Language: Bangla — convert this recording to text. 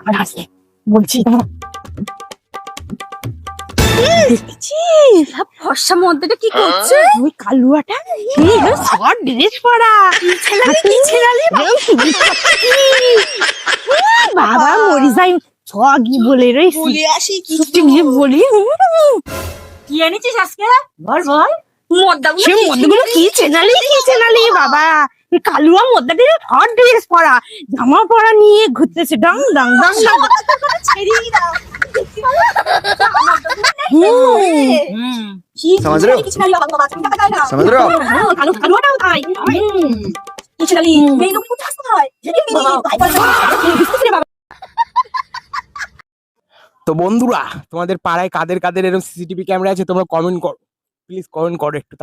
আর হাসলে বলছি ফর্সা মধ্যে কি করছে? ওই কালুয়াটা শর্ট ড্রেস পরা বাবা মরি যাই ছগি বলে রয়েছি বলে আসি কি বলি কি এনেছিস আজকে? বল বল। মদ্দাগুলো সে মধ্যগুলো কি চেনালি বাবা এই কালুয়া মদ্দাটি শর্ট ড্রেস পরা জামা পরা নিয়ে ঘুরতেছে ডং ডং ডং ডং ছেড়েই দাও। समझ रहे हो? समझ रहे हो? কালুয়াটাও তাই তো বন্ধুরা, তোমাদের পাড়ায় কাদের কাদের এরকম সিসিটিভি ক্যামেরা আছে তোমরা কমেন্ট করো, প্লিজ কমেন্ট করো একটু।